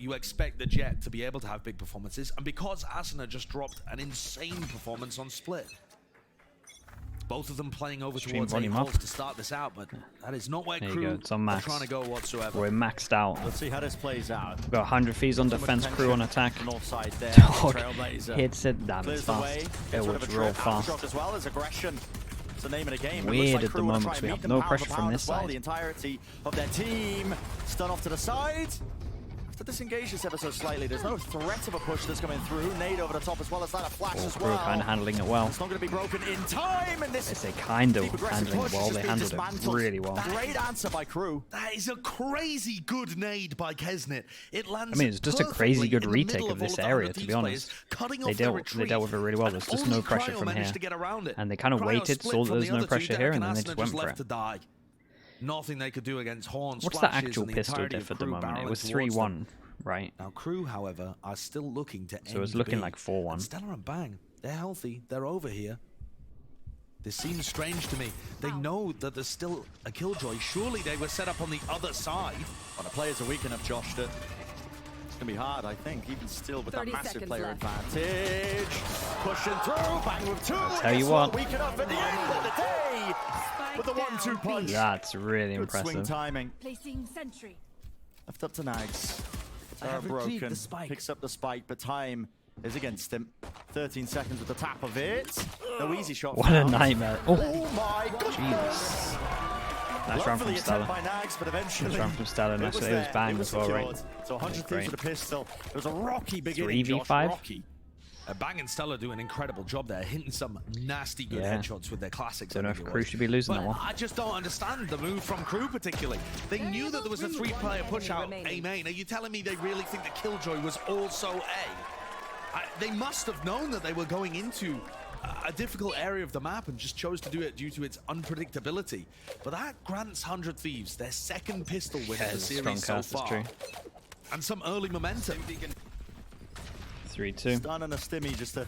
you expect the Jet to be able to have big performances, and because Asuna just dropped an insane performance on Split. Both of them playing over towards 8 holes to start this out, but that is not where Crew are trying to go whatsoever. We're maxed out. Let's see how this plays out. We've got 100 Thieves on defense, Crew on attack. North side there. Dog Trailblazer hits it. That was fast. It was real fast. As well as aggression. It's the name of the game. Weird at the moment. We have no pressure from this side. The entirety of their team stun off to the side. To disengage this ever so slightly, there's no threat of a push that's coming through. Nade over the top as well as that, a flash as well. Crew kind of handling it well. It's not going to be broken in time, and this is a kind of handling it well. They handled it really well. Great answer by Crew. That is a crazy good nade by Kesnit. It lands. I mean, it's just a crazy good retake of this area, to be honest. They dealt with it really well. There's just no pressure from here, and they kind of waited, saw that there's no pressure here, and then they just went for it. Nothing they could do against Horns. What's the actual pistol diff at the moment? It was 3-1, right? Now Crew, however, are still looking to end. So it's looking like 4-1. Stellar and Bang, they're healthy. They're over here. This seems strange to me. They know that there's still a Killjoy. Surely they were set up on the other side. Well, the players are weak enough, Josh, that it's going to be hard, I think, even still with that massive player advantage. Pushing through, Bang with 2. I'll tell you what. Weak enough at the end of the day. With the 1-2 punch. That's really Good impressive. Swing timing. Placing sentry. Left up to Nags. Broken. Picks up the spike, but time is against him. 13 seconds with the tap of it. No easy shot. What a nightmare. Oh my God. Jesus. Nice run from Stellar. Nice run from Stellar. Nice. It was Bang as well, right? So 100 Thieves with a pistol. It was a rocky beginning. 3v5. Rocky. Bang and Stellar do an incredible job there, hitting some nasty good headshots with their classics. Don't know if Crew should be losing that one. I just don't understand the move from Crew particularly. They knew that there was a 3-player push out A main. Are you telling me they really think that Killjoy was also A? They must have known that they were going into a difficult area of the map and just chose to do it due to its unpredictability. But that grants 100 Thieves their second pistol win of the series so far. And some early momentum. 3-2. Stun and a stimmy just to...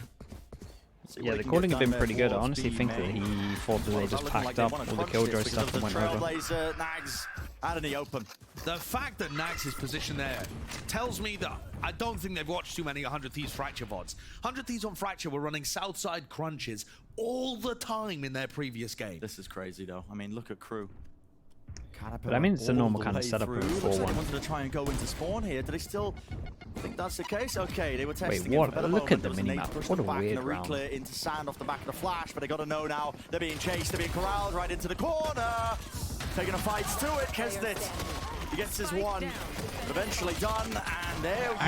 Yeah, the calling have been pretty good. I honestly think that he thought that they just packed up all the Killjoy stuff and went over. Nags out in the open. The fact that Nags is positioned there tells me that I don't think they've watched too many 100 Thieves Fracture VODs. 100 Thieves on Fracture were running Southside crunches all the time in their previous game. This is crazy though. I mean, look at Crew. But I mean, it's a normal kind of setup of 4-1. They wanted to try and go into spawn here. Do they still think that's the case? Okay, they were testing. Wait, what? Look at the minimap. What a weird round. Reclear into sand off the back of the flash, but they got to know now they're being chased, they're being corralled right into the corner. Taking a fight to it, Kesnit. He gets his one. Eventually done, and there we go.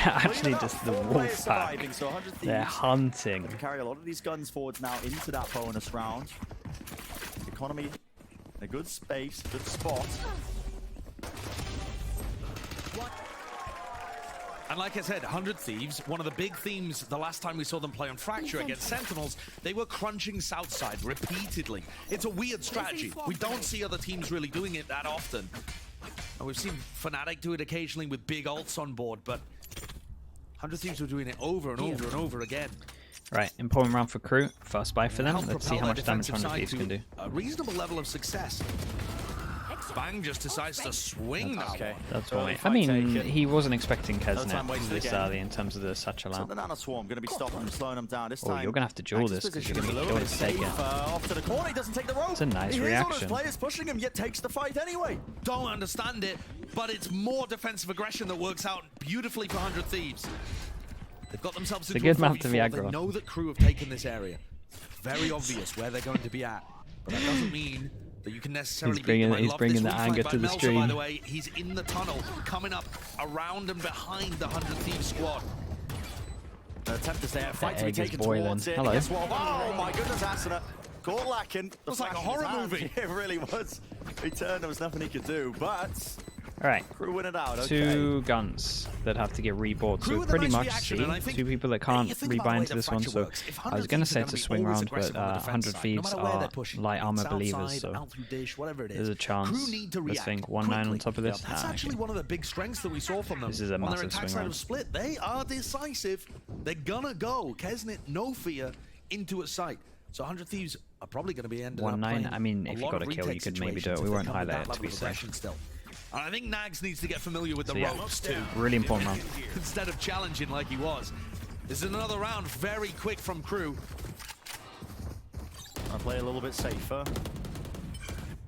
Actually, just the wolf pack. They're hunting. Carry a lot of these guns forwards now into that bonus round. Economy. A good space, good spot. And like I said, 100 Thieves, one of the big themes the last time we saw them play on Fracture against Sentinels, they were crunching Southside repeatedly. It's a weird strategy. We don't see other teams really doing it that often. And we've seen Fnatic do it occasionally with big ults on board, but 100 Thieves were doing it over and over and over again. Right, important round for Crew. First buy for them. Let's see how much damage 100 Thieves can do. A reasonable level of success. Bang just decides to swing that one. That's why. I mean, he wasn't expecting Kesnit this early in terms of the satchel out. So the Nano Swarm going to be stopping them, slowing them down. This time, you're going to have to duel this because you're going to take it. Off to the corner, he doesn't take the rope. It's a nice reaction. All his players pushing him, yet takes the fight anyway. Don't understand it, but it's more defensive aggression that works out beautifully for 100 Thieves. They've got themselves into a 4v4. They know that Crew have taken this area. Very obvious where they're going to be at, but that doesn't mean that you can necessarily he's bringing the anger to the stream. By the way, he's in the tunnel, coming up around and behind the 100 Thieves squad. The attempt is there, fight to be taken towards it. Hello. Oh my goodness, Asuna. Caught lacking. It was like a horror movie. It really was. He turned, there was nothing he could do, but... Alright, Crew win it out. Two guns that have to get rebought, so we pretty much see two people that can't rebuy into this one, so I was going to say it's a swing round, but 100 Thieves are light armor believers, so there's a chance. Let's think, 1-9 on top of this. That's actually one of the big strengths that we saw from them. This is a massive swing round. Split. They are decisive. They're gonna go. Kesnit, no fear, into a site. So 100 Thieves are probably going to be ending up 1-9, I mean, if you got a kill, you could maybe do it. We won't highlight it, to be safe. I think Nags needs to get familiar with the ropes too. Really important round. Instead of challenging like he was. This is another round, very quick from Crew. I'll play a little bit safer.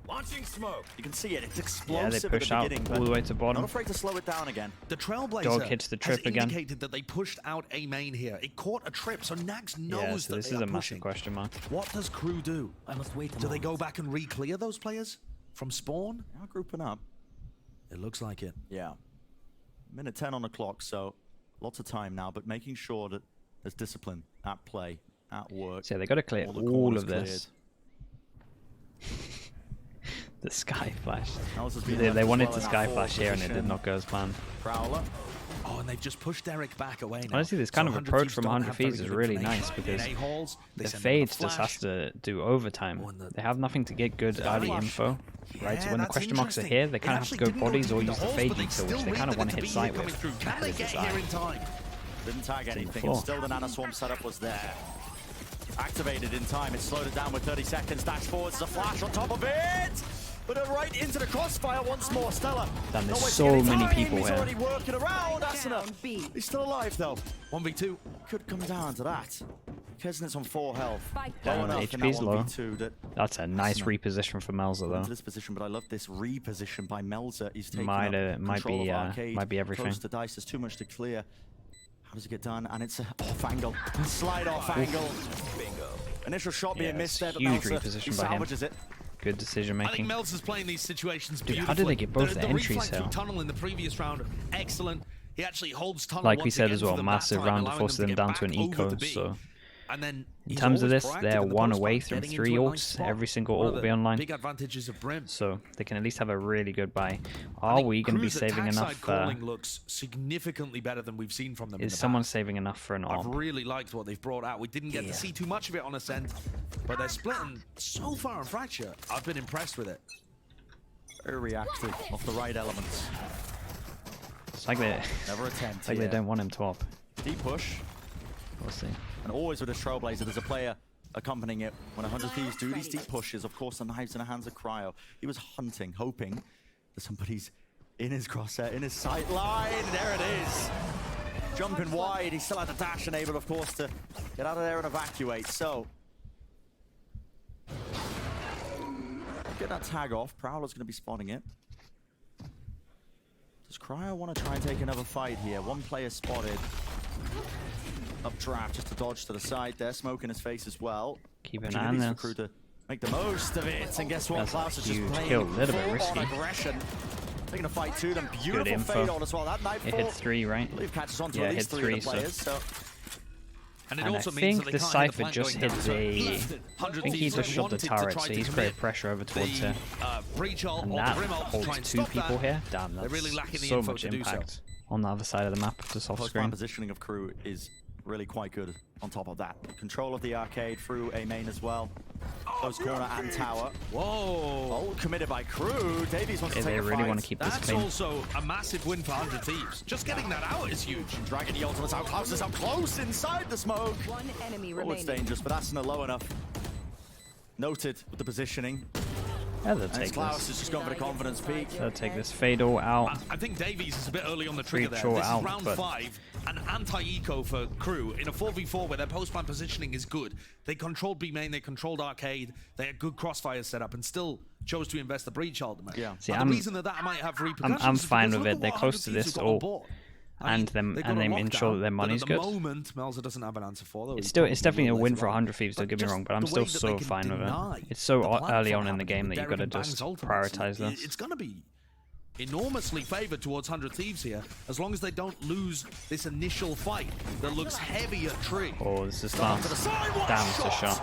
Launching smoke. You can see it. It's explosive. Yeah, they push out all the way to bottom. Not afraid to slow it down again. The Trailblazer Dog hits the trip has again. indicated that they pushed out A main here. It caught a trip, so Nags knows Yeah, so that this they is are a massive pushing. question mark. What does Crew do? I must wait. Do they go back and re-clear those players from spawn? They are grouping up. It looks like it. Yeah. Minute 10 on the clock, so lots of time now, but making sure that there's discipline at play, at work. So yeah, they got to clear the all corners of this. The Sky Flash. They wanted to Sky Flash here and it did not go as planned. Prowler. Oh, and they've just pushed Derek back away now. Honestly, this kind of 100 approach Thieves from don't 100 have very Thieves is good really information. nice because In A-holes, they the send them Fades a just flash. has to do overtime. Oh, and the- They have nothing to get good early flash. info. Right, so when the that's question marks are interesting. here, they kind of have to It go actually didn't bodies or into use the holes, fade but they detail, still which they read kind of that want to to hit be sight coming with. through. Can they because get it's here eye. in time? Didn't tag anything, floor. and still the Nanoswarm setup was there. Activated in time, it slowed it down with 30 seconds. Dash forwards, there's a flash on top of it! But right into the crossfire once more, Stella. Damn, there's Not wasting so any many time. people He's here. already working around, Asuna. Down B. He's still alive though. 1v2. Could come down to that. Kesnet's on 4 health. Spike Low down. enough in HP's that low. 1v2 that That's a nice Asuna reposition from Melza into though. this position, but I love this reposition by Melza. He's taking Might, up might control be, of Arcade. might be everything. Close to Dice, there's too much to clear. How does it get done? And it's a off angle. Slide off angle. Bingo. Initial shot Yeah, being missed there, but huge Melza, reposition he by him. salvages it. Good decision I think making. Mel's playing these situations Dude, beautifully. how did they get both the the entries reflank through here? tunnel in the previous round, excellent. He actually holds tunnel Like we once said again as for well, them massive that time, round allowing forced them get down to an back over eco, the B. so And then in he's terms of always this, proactive they're in the one post away fight, from getting 3 into a nice ults. spot. Every single One ult of will the be online. Big advantages of Brim. So they can at least have a really good buy. I Are think we going to be Crew's saving attack enough? side calling looks significantly better than we've seen from them. in Is the someone past. saving enough for an I've AWP? really liked what they've brought out. We didn't get to see too much of it on Ascent, but they're splitting so far on Fracture. I've been impressed with it. Very reactive off the right elements. It's like they, Never attempt it's like they here. don't want him to AWP. Deep push. We'll see. And always with a Trailblazer, there's a player accompanying it. When 100 Thieves do these deep pushes, of course, the knives in the hands of Cryo. He was hunting, hoping that somebody's in his crosshair, in his sight line. There it is. Jumping wide. He still had the dash and able, of course, to get out of there and evacuate. So, get that tag off. Prowler's going to be spotting it. Does Cryo want to try and take another fight here? One player spotted. Updraft just to dodge to the side there. Smoke in his face as well. Keep an eye on Opportunities for this. Crew to make the most of it. And guess what? That's a Klaus is just huge playing kill. Little bit full risky. on aggression. Taking a fight to them. Beautiful info. fade on as well. That Nightfall, It hit 3, right? I believe catches on to Yeah, at it least hit 3 of the 3, players. So And it And I also means that think they the can't hit the Cypher flank just going hit down. So the... I 100 think he Thieves just shot the wanted to turret, try so to he's commit created pressure over towards the here. breach ult And or that the Brim ult to try holds and 2 stop people that. here. Damn, They're that's really lacking the so info much to do so. impact on the other side of the map, just off post-plan screen. positioning of Crew is really quite good on top of that. Control of the arcade through a main as well. Close corner and tower. Whoa. Oh, committed by Crew. Davies wants Yeah, to they take a really fight. want to keep this That's clean. also a massive win for 100 Thieves. Just getting that out is huge. Dragging the ultimates out. Klaus is out close inside the smoke. One enemy Oh, it's remaining. dangerous, but that's not low enough. Noted with the positioning. Yeah, they'll And take Klaus this. has just gone for the confidence peak. They'll take this Fatal out. I think Davies is a bit early on the trigger there. Creep This is out, round but- 5, an anti-eco for Crew in a 4v4 where their post-plan positioning is good. They controlled B main, they controlled arcade, they had good crossfire set up, and still chose to invest the breach ultimate. Yeah. See, And I'm- the reason that might have repercussions I'm is fine because with look it. at They're what close 100 to Thieves this have got on ult, board. and them- they've got and a they lockdown ensure that their that money's at good. the moment, Melza doesn't have an answer for. Though It's he definitely a will win later for on. 100 Thieves, don't get me just wrong, but I'm the still way that so they can fine with deny it. It's so the platform early on in the happening game with that you've Derek got to and Bang's just ultimates. prioritize this. It's going to be enormously favored towards 100 Thieves here, as long as they don't lose this initial fight that looks heavy at Tree. Oh, this is Start fast. to the side, what Damn, it's a shot.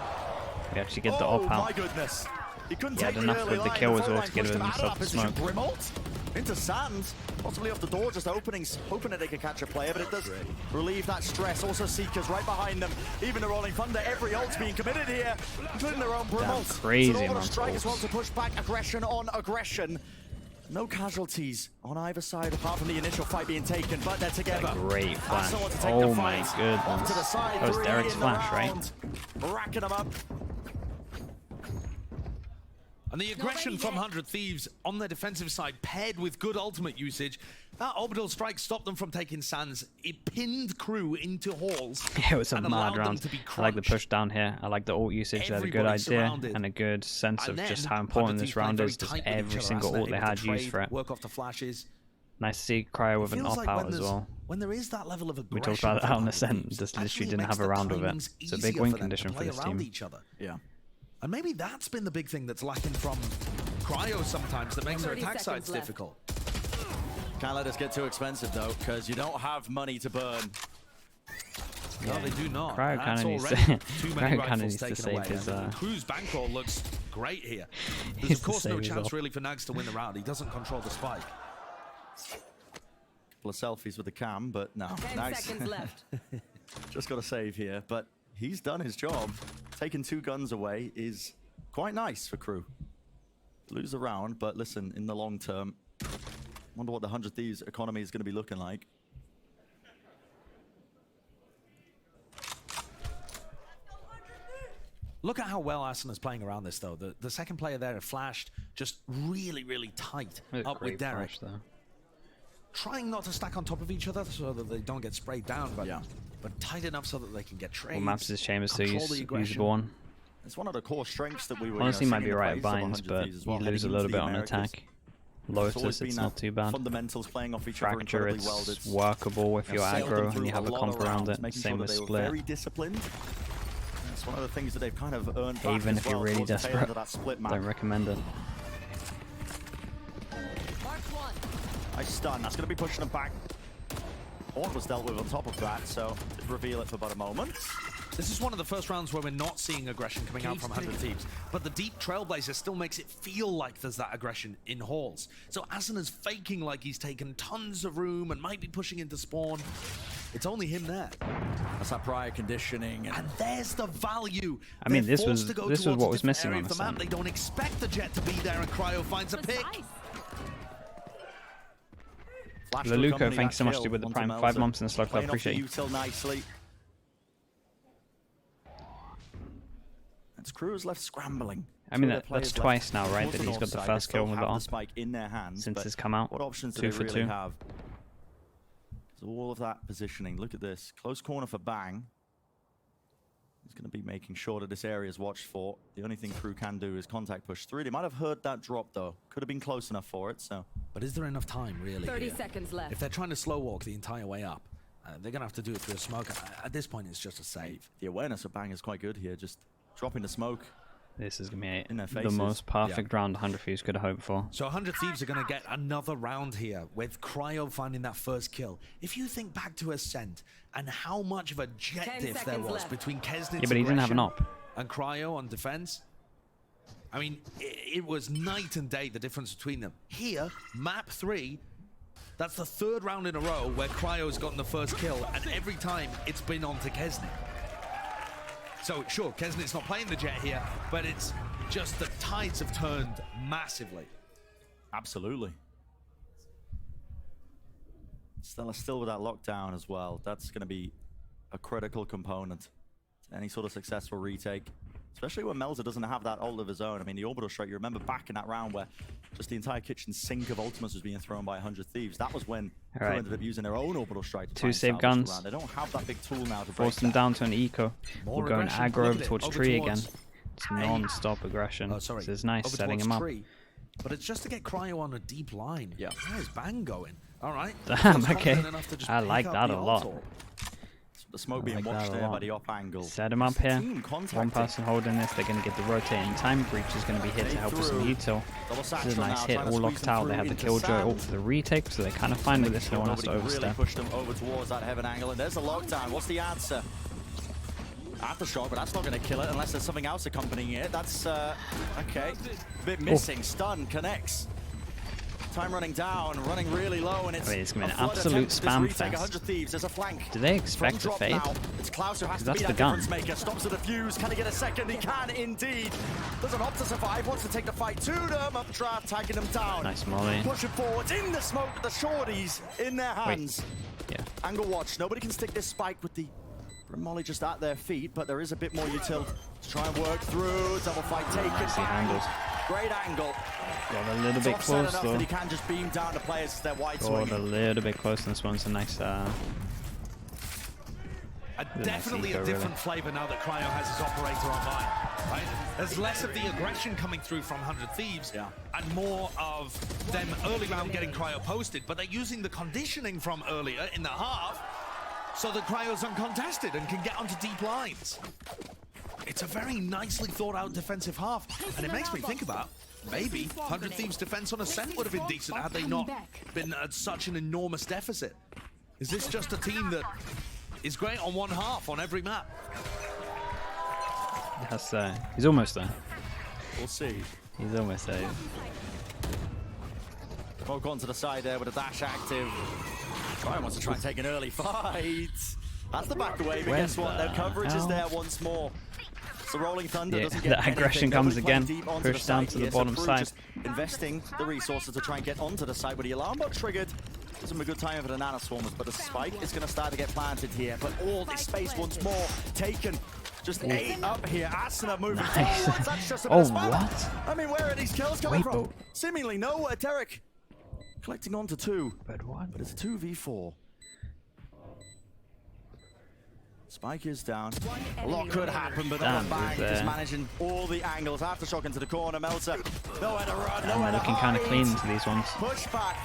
We actually get the Oh up my out. goodness. He couldn't He take had the enough early with the line. kill The as well front to get line pushed him out himself of the that position. smoke. Grimult into sand, possibly off the door, just openings, hoping that they can catch a player, but it does relieve that stress. Also Seekers right behind them. Even the Rolling Thunder, every ult's being committed here, including their own Grimult. crazy So all the amount of strikers ults. want to push back, aggression on aggression. No casualties on either side apart from the initial fight being taken, but they're together. Great flash. Arsenal want to take Oh the my fight. goodness. Off to the side, That was 3 Derek's in the flash, right? round. Racking them up. And the aggression from 100 Thieves on their defensive side, paired with good ultimate usage, that orbital strike stopped them from taking Sands. It pinned Crew into halls. It was a mad round. I like the push down here. I like the ult usage. They had a good idea and a good sense of just how important this round is. Just every single ult they had used for it. Work off the flashes. Nice to see Cryo with an op out as well. When there is that level of aggression, we talked about that on Ascent. Just literally didn't have a round of it. It's a big win condition for this team. Yeah. And maybe that's been the big thing that's lacking from Cryo sometimes, that makes their attack sides difficult. Can't let us get too expensive though, because you don't have money to burn. No, they do not. Cryo kind of needs to, save his... Crew's bankroll looks great here. There's of course no chance really for Nags to win the round. He doesn't control the spike. Couple of selfies with the cam, but no. 10 seconds left. Just got to save here, but he's done his job. Taking 2 guns away is quite nice for Crew. Lose a round, but listen, in the long term, wonder what the 100 Thieves economy is going to be looking like. Look at how well Asana's playing around this, though. The second player there flashed just really, really tight up with Derek. Trying not to stack on top of each other so that they don't get sprayed down, but tight enough so that they can get trades. Well, maps his chambers so usable one. It's one of the core strengths that we were honestly might be right at Binds, but you lose a little bit on attack. Lotus, it's not too bad. Fundamentals playing off each Fracture, it's workable if you're aggro and you have a comp around it. Same with Split. Very disciplined. It's one of the things that they've kind of earned back. Even if you're really desperate, don't recommend it. Nice stun. That's going to be pushing them back. Horn was dealt with on top of that, so reveal it for about a moment. This is one of the first rounds where we're not seeing aggression coming out from 100 Thieves, but the deep Trailblazer still makes it feel like there's that aggression in halls. So Asana's faking like he's taken tons of room and might be pushing into spawn. It's only him there. That's that prior conditioning. And there's the value. I mean, this was what was missing on the map. They don't expect the jet to be there, and Cryo finds a pick. Leluko, thanks so much with the prime 5 months in the slug. I appreciate you. Nicely. It's Crew's left scrambling. I mean, that's twice now, right? That he's got the first kill with the op spike in their hands, since it's come out. What options do they really have? So all of that positioning. Look at this. Close corner for Bang. He's going to be making sure that this area is watched for. The only thing Crew can do is contact push through. They might have heard that drop, though. Could have been close enough for it, so... But is there enough time, really? 30 seconds left. If they're trying to slow walk the entire way up, they're going to have to do it through a smoke. At this point, it's just a save. The awareness of Bang is quite good here. Just dropping the smoke. This is going to be the most perfect round 100 Thieves could have hoped for. So 100 Thieves are going to get another round here with Cryo finding that first kill. If you think back to Ascent and how much of a jet diff there was between Kesnit's but he didn't have an op. And Cryo on defense, I mean, it was night and day, the difference between them. Here, map 3, that's the 3rd round in a row where Cryo's gotten the first kill, and every time it's been on to Kesnit. So, sure, Kesnit's not playing the jet here, but it's just the tides have turned massively. Absolutely. Stella still with that lockdown as well. That's going to be a critical component to any sort of successful retake. Especially when Melza doesn't have that ult of his own. I mean, the orbital strike, you remember back in that round where just the entire kitchen sink of ultimates was being thrown by 100 Thieves. That was when Crew ended up using their own orbital strike to 2 save guns. They don't have that big tool now to force them down to an eco. We're going aggro over towards tree again. It's non-stop aggression. This is nice, setting him up. But it's just to get Cryo on a deep line. Yeah. Where's Bang going? All right. Damn, okay. I like that a lot. The smoke being watched there by the op angle. Set him up here. One person holding this. They're going to get the rotating time. Breach is going to be here to help with some util. This is a nice hit. All locked out. They have the Killjoy ult for the retake, so they're kind of fine with this. No one has to overstep. Push them over towards that heaven angle, and there's a lockdown. What's the answer? Aftershock, but that's not going to kill it unless there's something else accompanying it. That's okay. A bit missing. Stun connects. Time running down, running really low, and it's going to be an absolute spam fest. There's a flank. Do they expect a fade? It's Klaus who has to that's be the that gun. difference maker. Stops the defuse. Can he get a second? He can indeed. Doesn't opt to survive. Wants to take the fight to them. Updraft, tagging them down. Nice molly. Pushing forwards in the smoke with the shorties in their hands. Wait. Yeah. Angle watch. Nobody can stick this spike with the molly just at their feet, but there is a bit more utility to try and work through. Double fight taken. Nicely handled. Great angle. Got a little It's bit offset close enough though. that he can just beam down to players as they're wide Got a swinging. little bit close. This one's a nice. Definitely eco, a different really. flavor now that Cryo has his operator online. Right? There's less of the aggression coming through from 100 Thieves and more of them early round getting Cryo posted, but they're using the conditioning from earlier in the half so that Cryo's uncontested and can get onto deep lines. It's a very nicely thought out defensive half, and it makes me think about maybe 100 Thieves defense on Ascent would have been decent had they not been at such an enormous deficit. Is this just a team that is great on one half on every map? He's almost there. We'll see. He's almost there. Poke onto the side there with a dash active. Ryan wants to try and take an early fight. That's the back away, but Where guess what? the Their coverage is hell? there once more. So Rolling Thunder Yeah, doesn't get the aggression anything. comes Nobody playing again. deep onto Push the down site to the here, so bottom Crew side. just investing the resources to try and get onto the site, but the alarm bot triggered. Gives him a good time for the Nano Swarmers, but the spike is going to start to get planted here. But all this space once more taken. Just 8 up here. Asuna moving Nice. forwards. That's just a bit Oh, of spam. what? I mean, where are these kills coming from? Wait, Seemingly nowhere. Derek collecting on to 2. But what? But it's a 2v4. Spike is down. A lot could happen, but that Damn, Bang dude, is managing all the angles. Aftershock into the corner. Melter, nowhere to run, And nowhere they're to looking kind of hide. clean into these ones. Push back.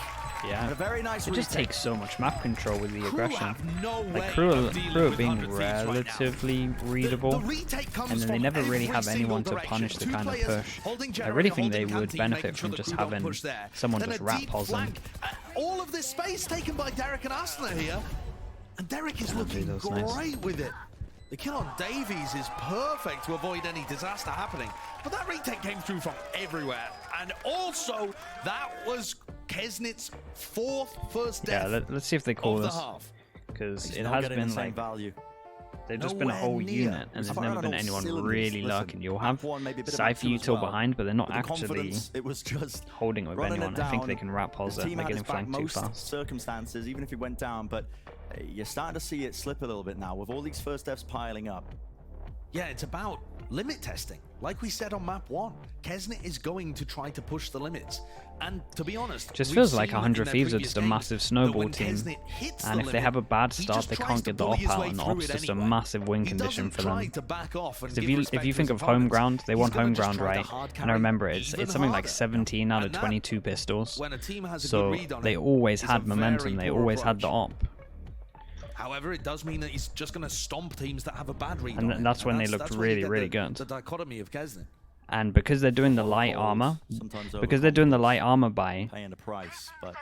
Yeah. And a very nice It just retake. takes so much map control with the Crew aggression. have no way Like Crew of dealing are with being 100 Thieves right now. relatively readable, The retake comes and then they from never really every have single anyone to direction. punish the Two kind of players push. holding I Jerry, really think they holding would Canteen, benefit making from sure just the crew don't having push there. someone Then just a rat deep pulse them. flank. All of this space taken by Derek and Asuna here, and Derek is looking that was nice. great with it. The kill on Davies is perfect to avoid any disaster happening, but that retake came through from everywhere, and also that was Kesnit's 4th first death. Yeah, let's see if they call of the this, half. because it Not has getting been the same like value. they've just been a nowhere whole near. unit, and It's there's firing never on been all anyone cylinders. really Listen, lurking. You'll map have one, maybe a bit of Cypher map two as Util well. behind, but they're not But the actually confidence, it was just holding it with running anyone. it I think they down. can rat pulse His it. team They're had getting his back flanked too most fast. circumstances, even if he went down, but you're starting to see it slip a little bit now with all these first deaths piling up. Yeah, it's about limit testing. Like we said on map 1, Kesnit is going to try to push the limits. And to be honest, Just we've feels like seen 100 in their Thieves are previous just a games massive that snowball when team. Kesnit hits And the if they have a limit, bad he start, just they tries can't to get the bully op his out, way and the through op's it just a anyway. massive win He condition doesn't for try them. to back off and Because give if respect you to think his of home opponents, ground, they he's want gonna home just ground, try to right? hard And I carry remember it's even something like harder. 17 out of And that, 22 pistols. when a team has a So good read on they it, always is a had momentum. very They poor always had the approach. op. However, it does mean that he's just going to stomp teams that have a bad read And on it. that's when they that's looked where you really, get really the, good. The dichotomy of Kesnit. And because they're doing the light armor, Sometimes because they're doing the light armor buy, paying the price, but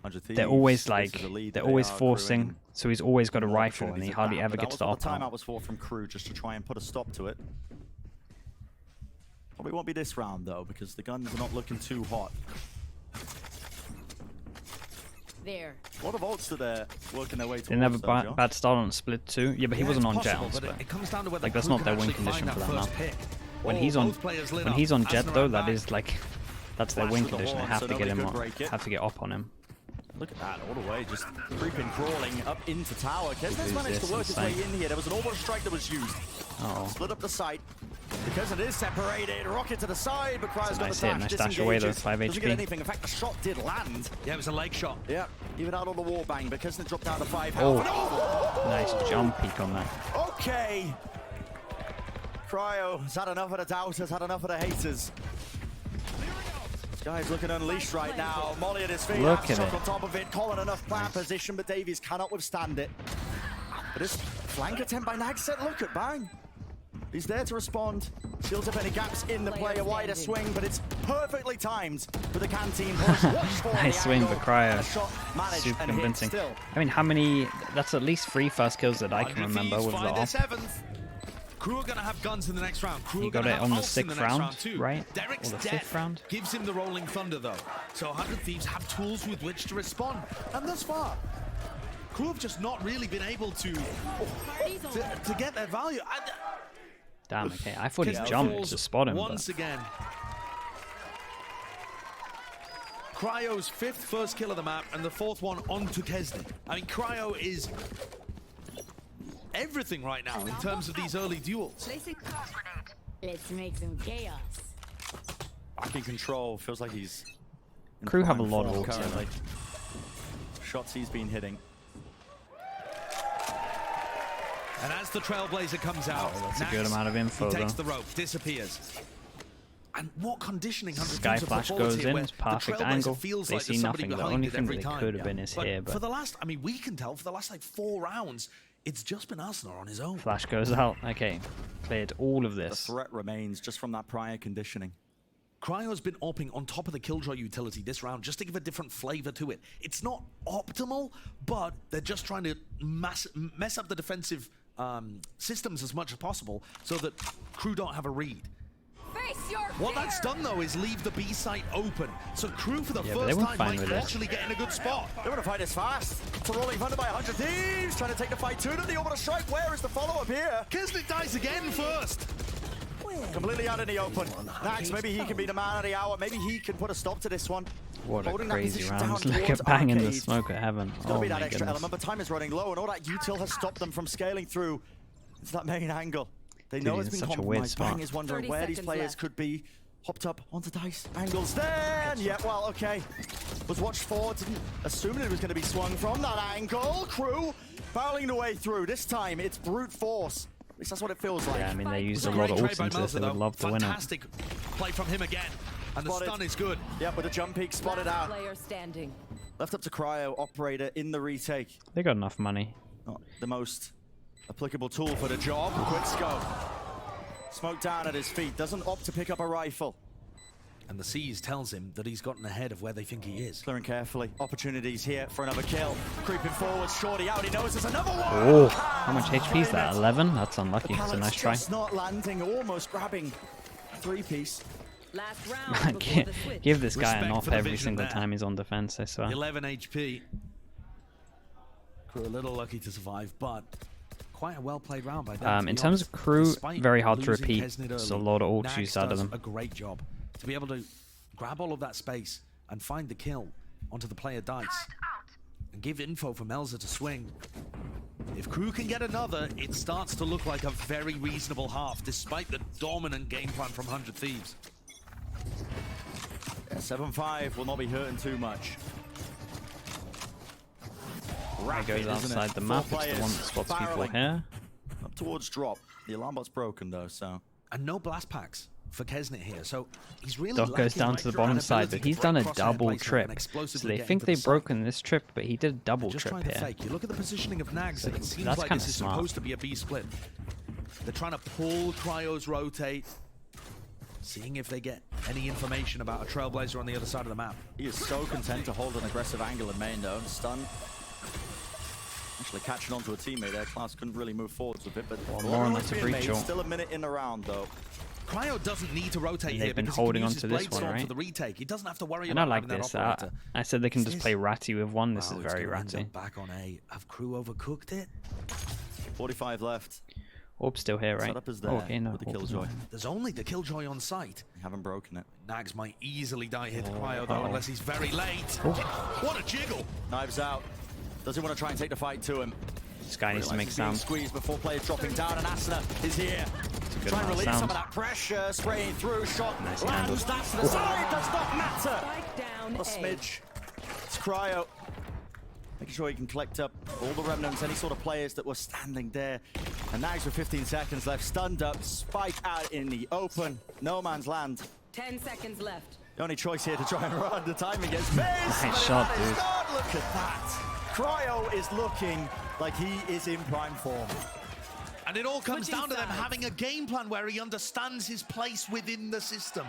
100 Thieves, they're always this like is a lead they're that always they are forcing. accruing. So he's always got a More rifle, and he opportunities at hardly bat, ever but gets that the was op what the timeout out. was for from Crew, just to try and put a stop to it. Probably won't be this round though, because the guns are not looking too hot. There. A lot of ults that are working their way They never towards though, Josh. bad start on split too. Yeah, but he Yeah, wasn't it's on Jet possible, on but split. it comes down to whether Like that's Crew not can their win actually find condition for that first now. pick. When Oh, he's on both players lit when up. he's on Jet Asuna though, ran that back. is like that's their Flash win with the condition. They horn, have so to get nobody him could up, break it. have to get up on him. Look at that, all the way, just creeping, crawling up into tower. Kesnet's Who's managed this to work his way inside? in here. There was an overwatch strike that was used. Oh, Split up the site. Because it is separated, rocket to the side, but Cryer's got nice the hit, dash, nice dash away though, disengages. 5 Doesn't get HP. anything. In fact, the shot did land. Yeah, it was a leg shot. Yeah, even out on the wall bang, but Kesnet dropped down to 5 Oh. health. Oh, Nice jump peek on that. okay. Cryo has had enough of the doubters, had enough of the haters. This guy's looking unleashed right now. Molly at his feet, Look at Aftershock it. on top of it, calling enough plan position, but Davies cannot withstand it. But this flank attempt by Nagset, look at Bang. He's there to respond, seals up any gaps in the play, a wider swing, but it's perfectly timed for the Canteen push. Watch for Nice the swing angle, for Cryo. and a shot managed Super and hit convincing. still. I mean, how many? That's at least 3 first kills that I can 100 remember Thieves with the find their op. 7th. Crew are going to have guns in the next round. Crew He are got gonna it have on the ults in 6th next round, too. right? Derek's Or the 5th death round? gives him the rolling thunder though. So 100 Thieves have tools with which to respond. And thus far, Crew have just not really been able to get their value. Damn, okay. I thought he Kesnit jumped falls to spot him. once But again. Cryo's 5th first kill of the map and the 4th one onto Kesnit. I mean, Cryo is everything right now in terms of these early duels. Let's make some chaos. back in control. Feels like he's in Crew have a prime lot of form ults. currently. Shots he's been hitting. And as the Trailblazer comes out, That's a good amount of info, he takes though. the rope, disappears. And what conditioning 100 Sky Thieves have Flash put forward goes here, in, where it's the perfect Trailblazer angle. feels They like see there's somebody nothing. The behind only it thing that every they time. could have been is here, for but the last, I mean, we can tell for the last like 4 rounds, it's just been Arsenal on his own. Flash goes out. Okay, cleared all of The this. threat remains just from that prior conditioning. Cryo's been opping on top of the Killjoy utility this round just to give a different flavor to it. It's not optimal, but they're just trying to mess up the defensive systems as much as possible so that Crew don't have a read. Face your What fear. that's done though is leave the B site open. So Crew for the Yeah, but they first were time fine might with this. actually get in a good spot. They want to fight this fast. It's a rolling thunder by 100 Thieves. Trying to take the fight to them. The orbital strike. Where is the follow-up here? Kesnet dies again first. Completely out in the open. Nax, maybe he can be the man of the hour. Maybe he can put a stop to this one. What a Holding that crazy position round. down Look towards at banging the Arcade. smoke at heaven. There's gonna Oh be that my extra goodness. element, but time is running low, and all that util has stopped them from scaling through. It's that main angle. They Dude, know he's it's in been such a weird compromised. spot. Bang is wondering 30 where these seconds players left. could be. Hopped up onto Dice. Angles there. And yeah, well, okay. Was watched forward, didn't assume it was going to be swung from that angle. Crew barreling the way through. This time, it's brute force. At least that's what it feels like. Yeah, I mean, they used a Great lot of trade ults by into this. They Melzer, would though. love to win it. Fantastic play from him again. And the Spotted. stun is good. Yep, with the jump peak spotted Last out. player standing. Left up to Cryo, operator in the retake. They got enough money. Not the most applicable tool for the job. Quick scope. Smoke down at his feet. Doesn't opt to pick up a rifle. And the Seas tells him that he's gotten ahead of where they think he is. Clearing carefully. Opportunities here for another kill. Creeping forward. Shorty out. He knows there's another one. Oh, how much HP is that? 11? That's unlucky. It's a Pallet's nice try. just not landing. Almost grabbing a 3-piece. Last round before the switch. Give this guy an Respect off for the every vision single there. time he's on defense, I swear. 11 HP. Crew a little lucky to survive, but quite a well-played round by them. to In be terms of honest. Crew, Despite very hard to losing repeat. Kesnet There's a early, lot of ults Nax used out of does them. a great job to be able to grab all of that space and find the kill onto the player Dice and give info for Melzer to swing. If Crew can get another, it starts to look like a very reasonable half, despite the dominant game plan from 100 Thieves. Yeah, 7-5 will not be hurting too much. He Rapid, goes isn't outside it? the 4 map. It's the players one that spots people barreling here. up towards drop. The alarm bot's broken though, so. And no blast packs for Kesnet here, so he's really Doc goes lacking down right to the through bottom an side, ability but to he's break done a crosshair double placement trip. and So explosively they get think into the they've site. broken this trip, but he did a double Just trip trying to here. fake. You look at the positioning of Nags, and it seems That's like kinda this is smart. supposed to be a B split. They're trying to pull Cryo's rotate, seeing if they get any information about a Trailblazer on the other side of the map. He is so content to hold an aggressive angle in main though. Stun. Actually catching onto a teammate there. Klaus couldn't really move forwards with it, but more on noise the being breach made. ult. Still a minute in the round though. Cryo doesn't need to rotate And here they've been because holding he on can use to his this Blade one, Storm for right? the retake. He doesn't have to worry And I about like having this. that operator. I said they can just This- play Ratty with one. This Wow, is it's very gonna end Ratty. up back on A. Have Crew overcooked it? 45 left. Orb's still here, right? Setup is there Oh, okay, no. with the Orb is Killjoy. not. There's only the Killjoy on site. They haven't broken it. Nags might easily die here to Cryo though, unless he's very late. What a jiggle! Knives out. Does he want to try and take the fight to him? This guy needs to make Realizes he's being sound. squeezed before players dropping down, and Asuna is here. good Try and amount of release some sound. of that pressure, spraying through, shot Nice lands, handle. that's to the side, does not matter. Spike down A A. smidge. It's Cryo. Making sure he can collect up all the remnants, any sort of players that were standing there. And Nags with 15 seconds left, stunned up, spike out in the open. No man's land. 10 seconds left. The only choice here to try and run. The timing gets missed. Nice but shot, that is dude. good. Look at that. Cryo is looking like he is in prime form. And it all comes Switching down to them sides. having a game plan where he understands his place within the system.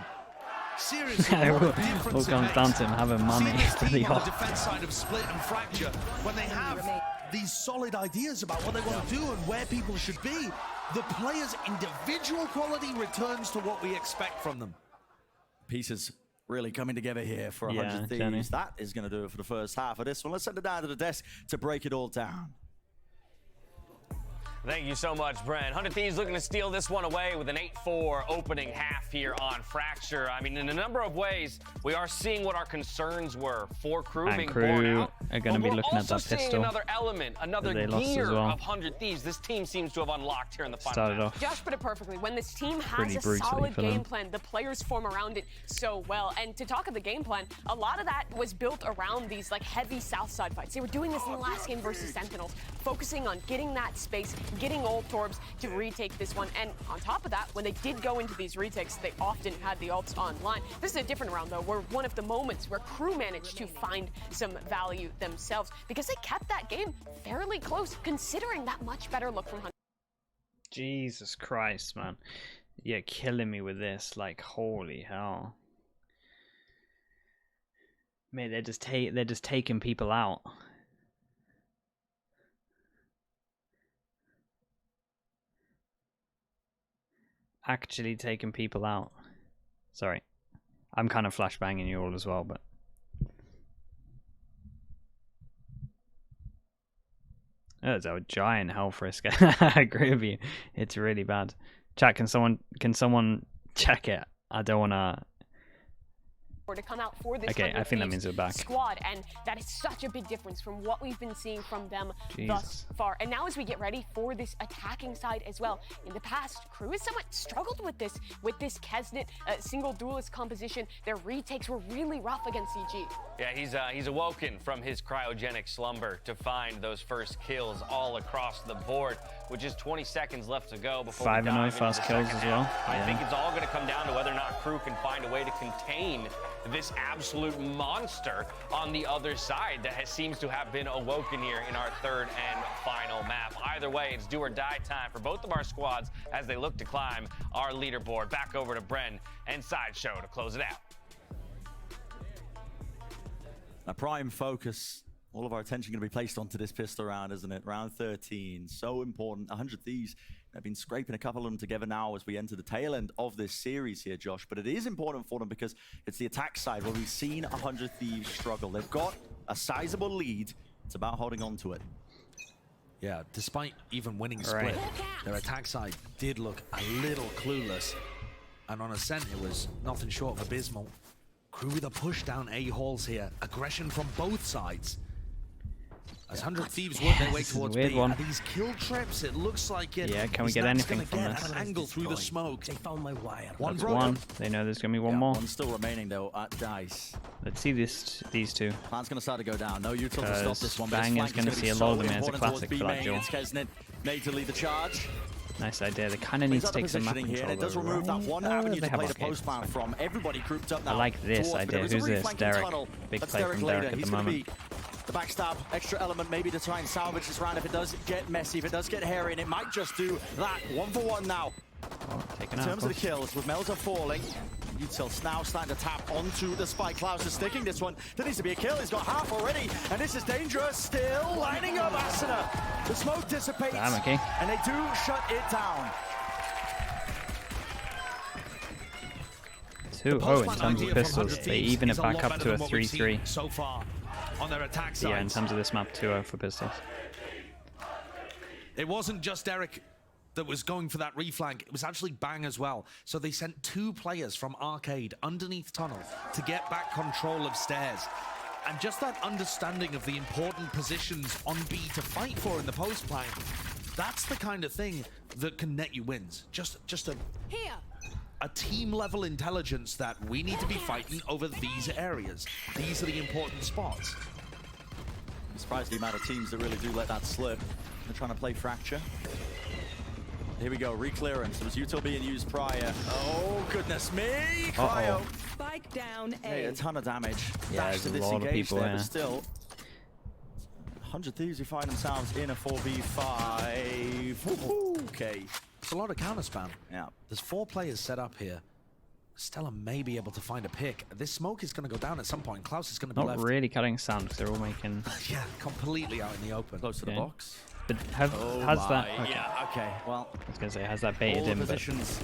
Seriously, Yeah, what a it difference all it comes makes. down to him having money Seeing this for team the on the off. defense side of Split and Fracture, when they have these solid ideas about what they want to do and where people should be, the players' individual quality returns to what we expect from them. Pieces really coming together here for Yeah, 100 Jenny. Thieves. That is going to do it for the first half of this one. Let's send it down to the desk to break it all down. Thank you so much, Brent. 100 Thieves looking to steal this one away with an 8-4 opening half here on Fracture. I mean, in a number of ways, we are seeing what our concerns were for Crew being born out. Are going to be looking at that seeing pistol. Another element, another gear of 100 Thieves this team seems to have unlocked here in the final. Started off. Josh put it perfectly. When this team has a solid game plan, the players form around it so well. And to talk of the game plan, a lot of that was built around these like heavy south side fights. They were doing this in the last game versus Sentinels, focusing on getting that space, getting ult Torbs to retake this one. And on top of that, when they did go into these retakes, they often had the ults online. This is a different round though, where one of the moments where Crew managed to find some value themselves because they kept that game fairly close, considering that much better look from 100. Jesus Christ, man. You're killing me with this. Like, holy hell. Mate, they're just taking people out. Actually taking people out. Sorry. I'm kind of flashbanging you all as well, but oh, it's a giant health risk. I agree with you. It's really bad. Chat, can someone check it? I don't wanna to come out for this I think that means we're back. Squad, and that is such a big difference from what we've been seeing from them thus far. And now as we get ready for this attacking side as well, in the past, Crew has somewhat struggled with this Kesnet single duelist composition. Their retakes were really rough against CG. Yeah, he's awoken from his cryogenic slumber to find those first kills all across the board, with just 20 seconds left to go before 5-0 fast kills as well. I think it's all going to come down to whether or not Crew can find a way to contain this absolute monster on the other side that seems to have been awoken here in our third and final map. Either way, it's do or die time for both of our squads as they look to climb our leaderboard. Back over to Bren and Sideshow to close it out. Now, prime focus, all of our attention going to be placed onto this pistol round, isn't it? Round 13, so important. 100 Thieves have been scraping a couple of them together now as we enter the tail end of this series here, Josh. But it is important for them because it's the attack side where we've seen 100 Thieves struggle. They've got a sizable lead. It's about holding on to it. Yeah, despite even winning split, their attack side did look a little clueless. And on Ascent, it was nothing short of abysmal. Crew with a push down A halls here. Aggression from both sides. As 100 Thieves work their way towards B. These kill trips, it looks like it. Yeah, can we get anything from this? An angle through the smoke. They found my wire. That's one. They know there's gonna be one more. One still remaining though at Dice. Let's see these two. Plan's gonna start to go down. No util to stop this one. Bang is gonna see a lot of them as a classic for that duel. It's Kesnet made to lead the charge. Nice idea. They kind of need to take some map control. Here. It does remove that one avenue to play the post plan from. Everybody grouped up now. I like this idea. Who's this? Derek. Big play from Derek at the moment. The backstab, extra element maybe to try and salvage this round if it does get messy, if it does get hairy, and it might just do that. 1-for-1 now. Oh, in terms of the kills, with Melza falling, util now starting to tap onto the spike. Klaus is sticking this one. There needs to be a kill. He's got half already, and this is dangerous. Still lining up Asuna. The smoke dissipates, and they do shut it down. 2-0 in terms of pistols. They even it back up to a 3-3 so far on their attack side. Yeah, in terms of this map, 2-0 for pistols. It wasn't just Eric that was going for that reflank, it was actually Bang as well. So they sent 2 players from Arcade underneath tunnel to get back control of stairs. And just that understanding of the important positions on B to fight for in the post plan, that's the kind of thing that can net you wins. Just a team level intelligence that we need to be fighting over these areas. These are the important spots. I'm surprised the amount of teams that really do let that slip. They're trying to play Fracture. Here we go, re-clearance. It was util being used prior. Oh, goodness me! Cryo. Spike down A. Hey, a ton of damage. Yeah, there's a lot of people there. But still, 100 Thieves who find themselves in a 4v5. Okay. It's a lot of counter spam. Yeah. There's 4 players set up here. Stella may be able to find a pick. This smoke is going to go down at some point. Klaus is going to be left. Not really cutting sound because they're all making... yeah, completely out in the open. Close to the box. But has that... Okay. Yeah, okay. Well, I was going to say, has that baited him? Positions.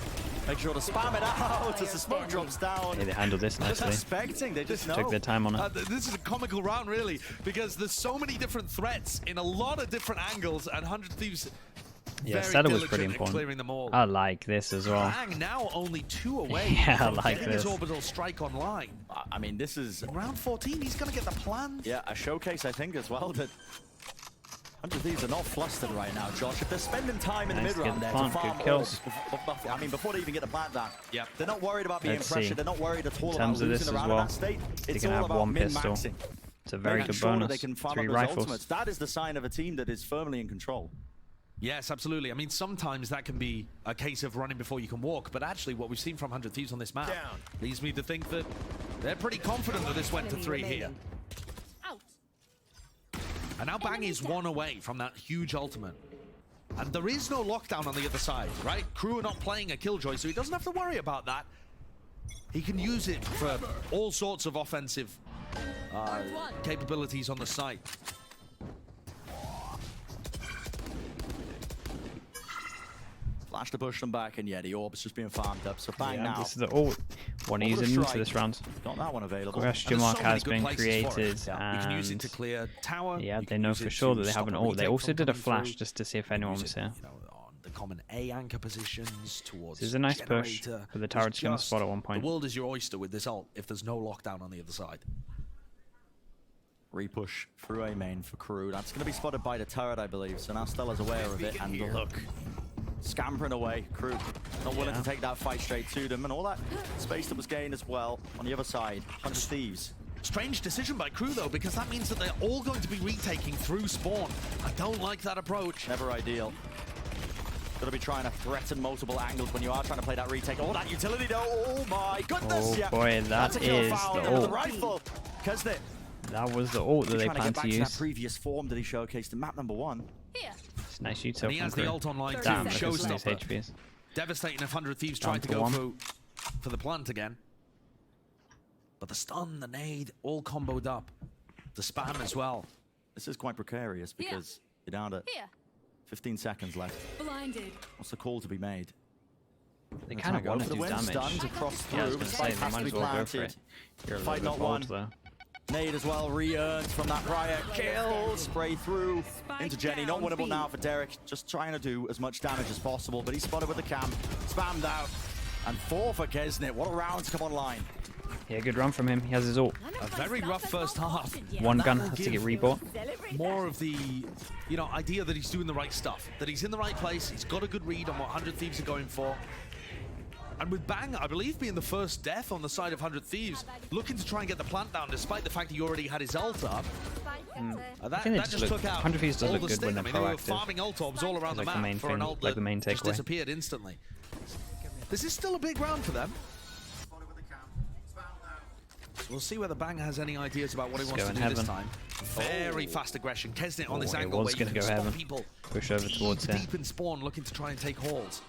Make sure to spam it out as the smoke drops down. Yeah, they handled this nicely. Just expecting, they just know. Took their time on it. This is a comical round, really, because there's so many different threats in a lot of different angles, and 100 Thieves Yeah, very Stella was pretty diligent in important. clearing them all. I like this as well. Bang now only 2 away Yeah, I from like getting his this. orbital strike online. I mean, this is Round 14, he's going to get the plan. yeah a showcase, I think, as well. That 100 Thieves are not flustered right now, Josh. If they're spending time in the Nice, mid-round get there the to plant, farm good kills. orbs, I mean, before they even get the plant down, Yep. they're not worried about being Let's pressured. see. They're not worried at all In about terms of this losing as around in well, that state. they It's can all have about one pistol. min-maxing. It's a very Making good sure that bonus. they can farm 3 up those rifles. ultimates. That is the sign of a team that is firmly in control. Yes, absolutely. I mean, sometimes that can be a case of running before you can walk, but actually what we've seen from 100 Thieves on this map Down. leads me to think that they're pretty confident that this went to 3 here. Out. And now Bang is 1 away from that huge ultimate. And there is no lockdown on the other side, right? Crew are not playing a Killjoy, so he doesn't have to worry about that. He can use it for all sorts of offensive capabilities on the site. Flash to push them back, and yeah, the orb's just being farmed up. So Bang Yeah, now. this is the ult. Want to use it into this round. Got that one available. Question And there's mark so many has good been places for it. created, You can use it to and clear tower. yeah, you they can know use for it sure to that they have stop an a ult. They retake also from did a coming flash through. just to see if anyone Use was it, here. you know, on the common A anchor positions towards. This is a nice push, generator. but the It's turret's going to just- spot at one point. The world is your oyster with this ult if there's no lockdown on the other side. Repush through A main for Crew. That's going to be spotted by the turret, I believe. So now Stella's aware of it, and look, scampering away. Crew not willing to take that fight straight to them, and all that space that was gained as well on the other side. 100 Thieves. Strange decision by Crew though, because that means that they're all going to be retaking through spawn. I don't like that approach. Never ideal. Got to be trying to threaten multiple angles when you are trying to play that retake. Oh, that utility though. Oh my goodness. Oh yeah. boy, That's a that kill is foul the into the ult. rifle. Kesnet That was the ult that they trying to plan get back to to that use. previous form that he showcased in map number 1. Here. It's nice util And he from has the Crew. ult online Damn, too. look at some of these Showstopper. HPs. Devastating if 100 Thieves Down tried to to go one. for the plant again. But the stun, the nade, all comboed up. The spam as well. This is quite precarious because you're down to Here. 15 seconds left. Blinded. What's the call to be made? They kind of Go want for to the do win. damage. Stuns across through. Yeah, I was going to say, Spike they has might to as be well go for planted. it. You're a Fight little bit not bold won. though. Nade as well, re-earned from that prior kill. Spray through into Jenny. Not winnable now for Derek. Just trying to do as much damage as possible, but he's spotted with the cam. Spammed out. And 4 for Kesnet. What a round to come online. Yeah, good run from him. He has his ult. A very rough first half. One That gun will has to get give rebought. More of the, idea that he's doing the right stuff, that he's in the right place, he's got a good read on what 100 Thieves are going for. And with Bang, I believe, being the first death on the side of 100 Thieves, looking to try and get the plant down despite the fact he already had his ult up. That think they just just look- took out 100 Thieves does all look the good when sting. I they're mean, they were proactive. farming ult orbs all around the Like the map main for thing, an ult like that the main just takeaway. disappeared instantly. This is still a big round for them. We'll see whether Bang has any ideas about what he Let's wants go to in do this heaven. time. Very fast aggression. Kesnet on this Oh, it angle was where you gonna can go spot heaven. people Push over towards deep, here. deep in spawn looking to try and take halls.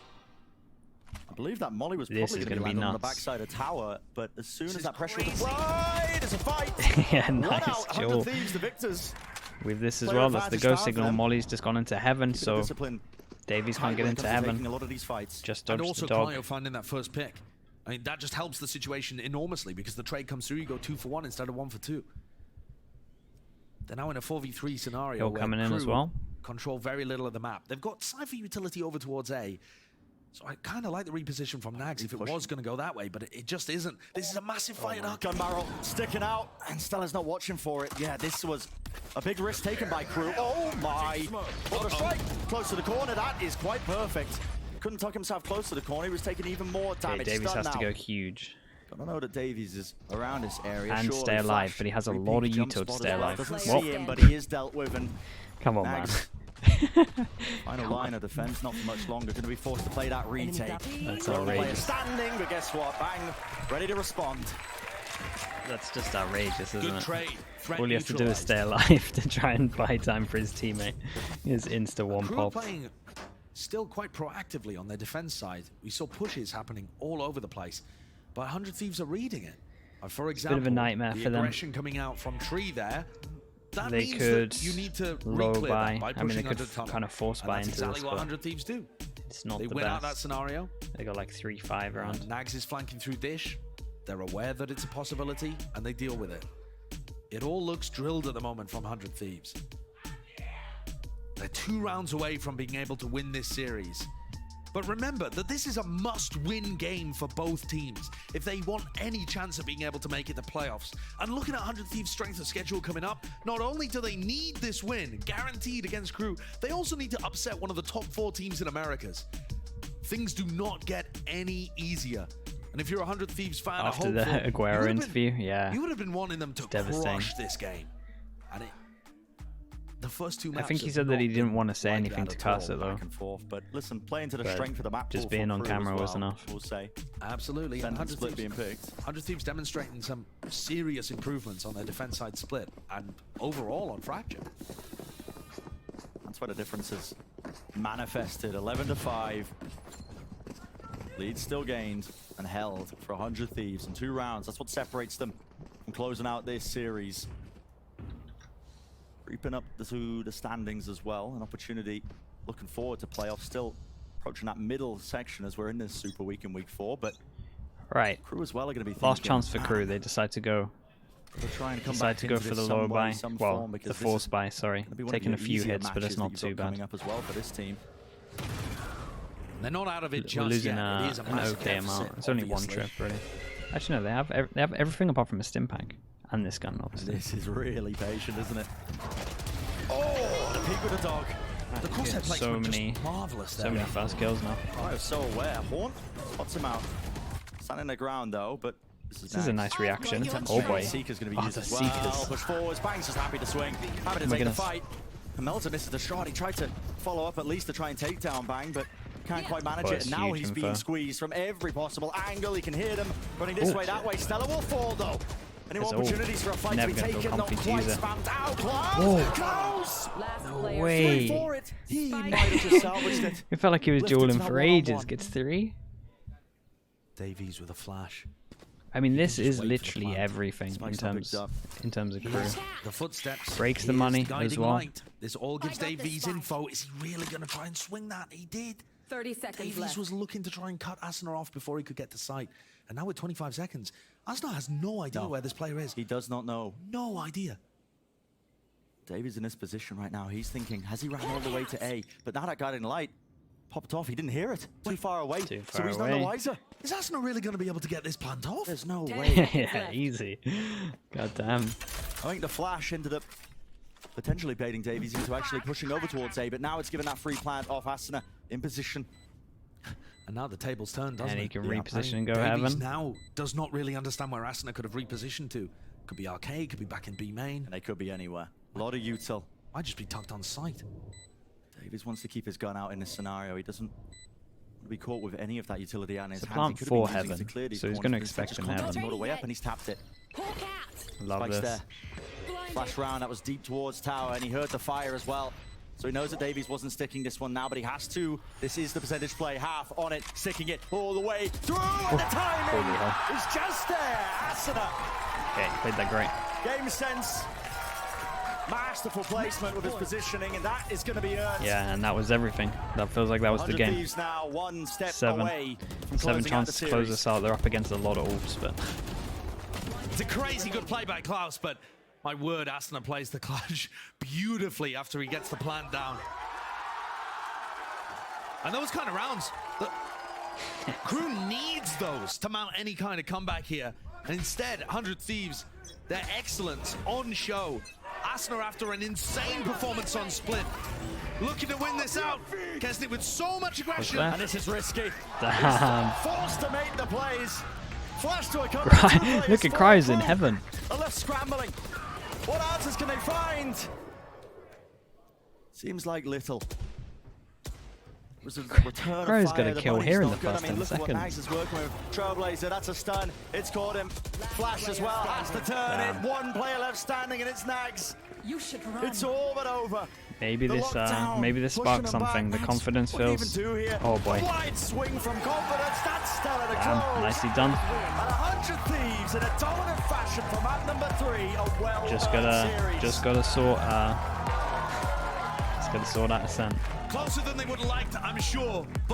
I believe that Molly was This probably is going to gonna be be landing on the nuts. backside of tower, but as soon as is that pressure was crazy. applied, it's a fight. Yeah, One nice out, 100 duel. Thieves, the victors. With this as Player well, that's the advantage go down for signal. them. Molly's just gone into heaven, Keep it so disciplined. Davies can't get When it into comes to taking heaven. a lot of these fights. Just And dodged also the dog. Cryo finding that first pick. I mean, that just helps the situation enormously because the trade comes through, you go 2 for 1 instead of 1 for 2. They're now in a 4v3 scenario Hill where coming in as Crew well. control very little of the map. They've got Cypher utility over towards A. So I kind of like the reposition from Nags if it was going to go that way, but it just isn't. This is a massive fight. Gun barrel sticking out, and Stella's not watching for it. Yeah, this was a big risk taken by Crew. Oh my! What a strike! Close to the corner. That is quite perfect. Couldn't tuck himself close to the corner. He was taking even more Okay, damage. Davies Stunned has to now. go huge. I know that Davies is around this area. And surely. stay alive, Flash, but he has a repeat lot of jump util to spot stay as well. alive. Doesn't Whoa. see him, but he is dealt with. And Come on, man. Nags, final line of defense, not for much longer. Going to be forced to play that retake. That's Player outrageous. standing, but guess what? Bang, ready to respond. That's just outrageous, isn't Good it? trade. Threat All you have to do is neutralized. stay alive to try and buy time for his teammate. His insta one Crew are pop. playing still quite proactively on their defense side. We saw pushes happening all over the place, but 100 Thieves are reading it. For example, bit of a nightmare the for them. aggression coming out from Tree there. That They means could that you need to low re-clear buy. that by I pushing mean, they could under tunnel. kind of force And buy that's into exactly this, what but 100 Thieves do. it's not They the win out that best. scenario. They got like 3-5 around. Nags is flanking through Dish. They're aware that it's a possibility, and they deal with it. It all looks drilled at the moment from 100 Thieves. They're 2 rounds away from being able to win this series. But remember that this is a must-win game for both teams if they want any chance of being able to make it to playoffs. And looking at 100 Thieves' strength of schedule coming up, not only do they need this win, guaranteed against Crew, they also need to upset one of the top 4 teams in Americas. Things do not get any easier. And if you're a 100 Thieves fan, after the Aguero interview, yeah, you would have been wanting them to crush this game. And the first 2 matches, I think he said that he didn't want to say anything to cuss it though. Back and forth, but listen, playing to the strength of the map, just being on camera was enough. We'll say absolutely. 100 split being picked. 100 Thieves demonstrating some serious improvements on their defense side split and overall on Fracture. That's where the difference is manifested. 11-5. Lead still gained and held for 100 Thieves in 2 rounds. That's what separates them from closing out this series. Creeping up to the standings as well. An opportunity looking forward to playoffs. Still approaching that middle section as we're in this super week in week 4. But right, Crew as well are going to be last chance for Crew. They decide to go. Decide to go for the lower buy. Well, the force buy. Sorry, taking a few hits, but it's not too bad. Coming up as well for this team. They're not out of it just We're losing yet. It is an okay amount. It's only 1 trip, really. Actually, no, they have everything apart from a stim pack and this gun, obviously. This is really patient, isn't it? Oh, the peek with the dog. The crosshair placement was just marvelous there. So many fast kills now. I was so aware. Horn spots him out. Standing the ground though, but this is a nice reaction. Oh boy. Seeker's going to be used as well. Seekers. Push forwards. Bang's just happy to swing. Happy to take the fight. And Melta misses the shot. He tried to follow up at least to try and take down Bang, but can't quite manage it. And now he's being squeezed from every possible angle. He can hear them running this way, that way. Stella will fall though. Any more opportunities for a fight to be taken? Not quite spammed out. Close! No way. He might have just salvaged it. It felt like he was dueling for ages. Gets 3. Davies with a flash. I mean, this is literally everything in terms of Crew. The footsteps breaks the money as well. This all gives Davies info. Is he really going to try and swing that? He did. 30 seconds Davies left. was looking to try and cut Asuna off before he could get to sight. And now with 25 seconds, Asuna has no idea where this player is. He does not know. No idea. Davies in this position right now. He's thinking, has he ran all the way to A? But now that guiding light popped off. He didn't hear it. Too far away. So he's none the wiser. Is Asuna really going to be able to get this plant off? There's no way. Yeah, easy. God damn. I think the flash ended up potentially baiting Davies into actually pushing over towards A, but now it's given that free plant off Asuna in position. And now the table's turned, doesn't it? And he can reposition and go Davies heaven. now does not really understand where Asuna could have repositioned to. Could be arcade, could be back in B main. And they could be anywhere. A lot of util. Might just be tucked on sight. Davies wants to keep his gun out in this scenario. He doesn't want to be caught with any of that utility out in his It's a hands. plant for heaven, so he's going to expect him heaven. All the way up, and he's tapped it. Love Spikes this. there. Flash round, that was deep towards tower, and he heard the fire as well. So he knows that Davies wasn't sticking this one now, but he has to. This is the percentage play, half on it, sticking it all the way through, and the timing is just there. Asuna. Okay, played that great. Game sense. Masterful placement with his positioning, and that is going to be earned. Yeah, and that was everything. That feels like that was the game. Thieves now 1 step 7 away from chances to close this out. They're up against a lot of orbs, but it's a crazy good play by Klaus, but my word, Asuna plays the clutch beautifully after he gets the plant down. And those kind of rounds, the Crew needs those to mount any kind of comeback here. And instead, 100 Thieves, their excellence on show. Asuna, after an insane performance on Split, looking to win this out. Kesnit with so much aggression. And this is risky. damn. Forced to make the plays. Flash to a cover. Look at Cry's in heaven. A left scrambling. What answers can they find? Seems like little. Cry's got a kill here in the first 10 look seconds. What Nags is working with. Trailblazer, that's a stun. It's caught him. Flash as well, has to turn it. One player left standing, and it's Nags. You should run. It's all but over. Maybe this sparks something. The confidence feels. Oh boy. Wide swing from confidence. That's Stella to close. Nicely done. And 100 Thieves in a dominant fashion for map number 3. A well Just gotta sort out Ascent. Closer than they would have liked, I'm sure, but